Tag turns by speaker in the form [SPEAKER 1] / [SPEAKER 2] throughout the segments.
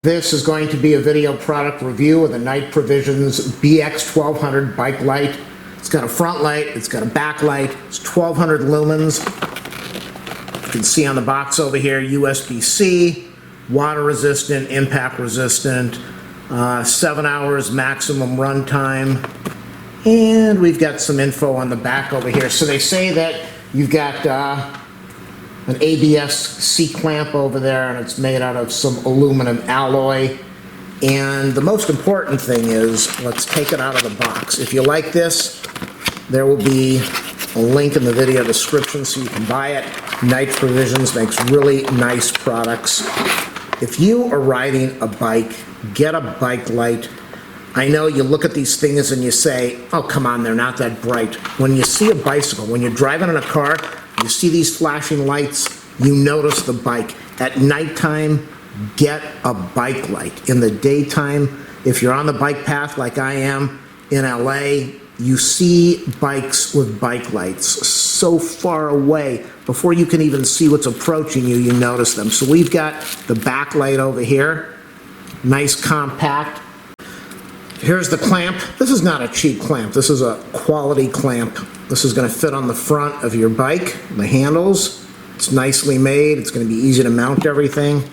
[SPEAKER 1] This is going to be a video product review of the Night Provisions BX1200 bike light. It's got a front light, it's got a back light, it's 1200 lumens. You can see on the box over here, USB-C, water resistant, impact resistant, 7 hours maximum runtime. And we've got some info on the back over here. So they say that you've got an ABS C-clamp over there, and it's made out of some aluminum alloy. And the most important thing is, let's take it out of the box. If you like this, there will be a link in the video description so you can buy it. Night Provisions makes really nice products. If you are riding a bike, get a bike light. I know you look at these things and you say, oh, come on, they're not that bright. When you see a bicycle, when you're driving in a car, you see these flashing lights, you notice the bike. At nighttime, get a bike light. In the daytime, if you're on the bike path like I am in LA, you see bikes with bike lights so far away. Before you can even see what's approaching you, you notice them. So we've got the back light over here. Nice compact. Here's the clamp. This is not a cheap clamp. This is a quality clamp. This is going to fit on the front of your bike, the handles. It's nicely made. It's going to be easy to mount everything.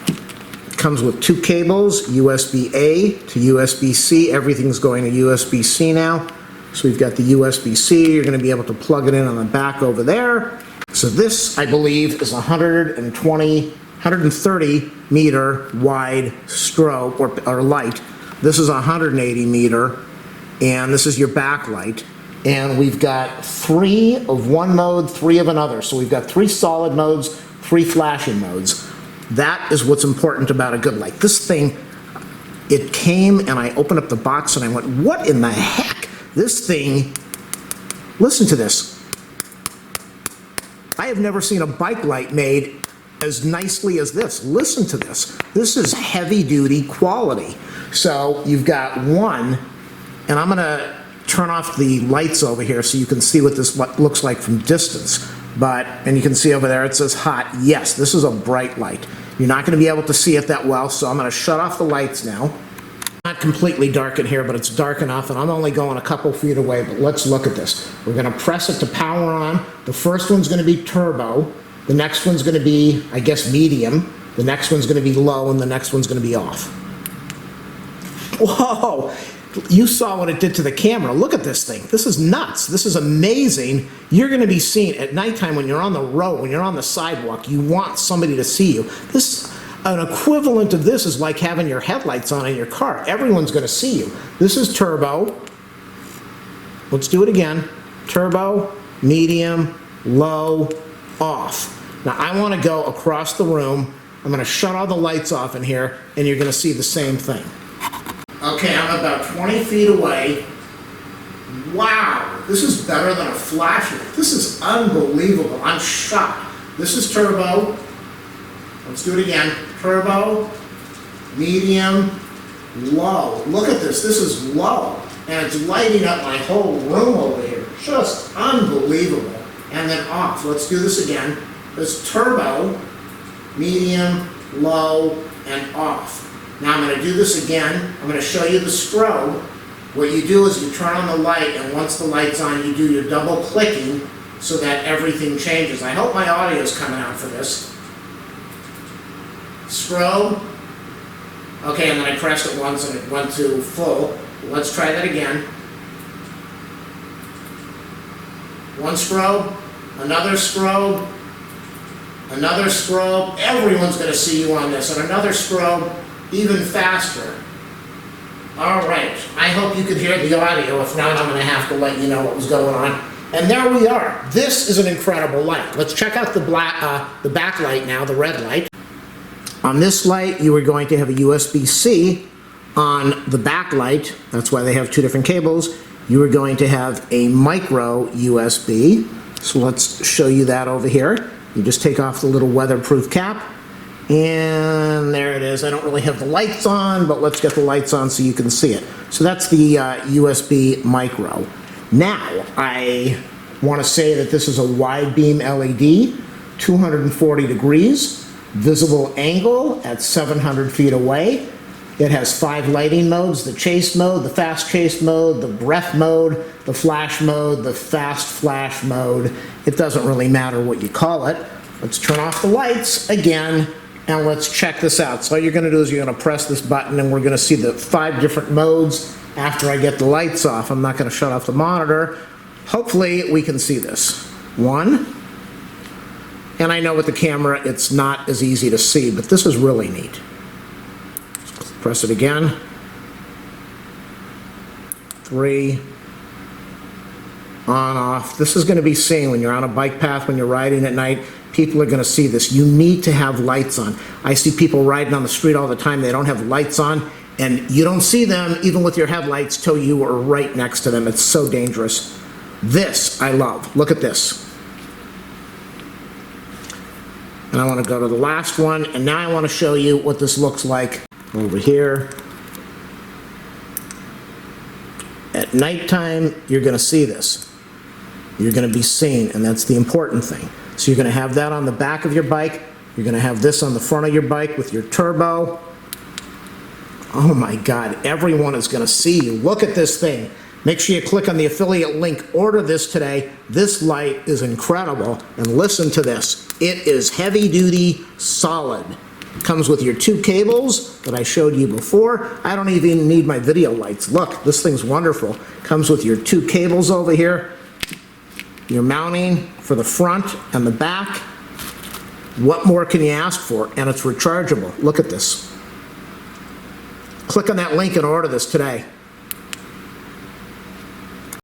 [SPEAKER 1] It comes with 2 cables, USB-A to USB-C. Everything's going to USB-C now. So we've got the USB-C. You're going to be able to plug it in on the back over there. So this, I believe, is 130 meter wide strobe or light. This is 180 meter, and this is your backlight. And we've got 3 of one mode, 3 of another. So we've got 3 solid modes, 3 flashing modes. That is what's important about a good light. This thing, it came and I opened up the box and I went, what in the heck? This thing, listen to this. I have never seen a bike light made as nicely as this. Listen to this. This is heavy duty quality. So you've got one, and I'm gonna turn off the lights over here so you can see what this looks like from distance. And you can see over there it says hot. Yes, this is a bright light. You're not gonna be able to see it that well, so I'm gonna shut off the lights now. Not completely dark in here, but it's dark enough, and I'm only going a couple feet away, but let's look at this. We're gonna press it to power on. The first one's gonna be turbo. The next one's gonna be, I guess, medium. The next one's gonna be low, and the next one's gonna be off. Whoa, you saw what it did to the camera. Look at this thing. This is nuts. This is amazing. You're gonna be seen at nighttime when you're on the road, when you're on the sidewalk. You want somebody to see you. An equivalent of this is like having your headlights on in your car. Everyone's gonna see you. This is turbo. Let's do it again. Turbo, medium, low, off. Now I want to go across the room. I'm going to shut all the lights off in here, and you're going to see the same thing. Okay, I'm about 20 feet away. Wow, this is better than a flashlight. This is unbelievable. I'm shocked. This is turbo. Let's do it again. Turbo, medium, low. Look at this. This is low, and it's lighting up my whole room over here. Just unbelievable. And then off. Let's do this again. It's turbo, medium, low, and off. Now I'm going to do this again. I'm going to show you the strobe. What you do is you turn on the light, and once the light's on, you do your double clicking so that everything changes. I hope my audio is coming out for this. Strobe. Okay, and then I pressed it once and it went to full. Let's try that again. One strobe, another strobe, another strobe. Everyone's going to see you on this. And another strobe, even faster. All right. I hope you could hear the audio. If not, I'm going to have to let you know what was going on. And there we are. This is an incredible light. Let's check out the back light now, the red light. On this light, you are going to have a USB-C. On the back light, that's why they have 2 different cables, you are going to have a micro USB. So let's show you that over here. You just take off the little weatherproof cap, and there it is. I don't really have the lights on, but let's get the lights on so you can see it. So that's the USB micro. Now, I want to say that this is a wide beam LED, 240 degrees. visible angle at 700 feet away. It has 5 lighting modes: the chase mode, the fast chase mode, the breath mode, the flash mode, the fast flash mode. It doesn't really matter what you call it. Let's turn off the lights again, and let's check this out. So all you're going to do is you're going to press this button, and we're going to see the 5 different modes after I get the lights off. I'm not going to shut off the monitor. Hopefully we can see this. 1. And I know with the camera it's not as easy to see, but this is really neat. Press it again. 3. On, off. This is going to be seen when you're on a bike path, when you're riding at night. People are going to see this. You need to have lights on. I see people riding on the street all the time. They don't have lights on, and you don't see them even with your headlights till you are right next to them. It's so dangerous. This I love. Look at this. And I want to go to the last one, and now I want to show you what this looks like over here. At nighttime, you're going to see this. You're going to be seen, and that's the important thing. So you're going to have that on the back of your bike. You're going to have this on the front of your bike with your turbo. Oh my God, everyone is going to see you. Look at this thing. Make sure you click on the affiliate link. Order this today. This light is incredible. And listen to this. It is heavy duty, solid. Comes with your 2 cables that I showed you before. I don't even need my video lights. Look, this thing's wonderful. Comes with your 2 cables over here. Your mounting for the front and the back. What more can you ask for? And it's rechargeable. Look at this. Click on that link and order this today.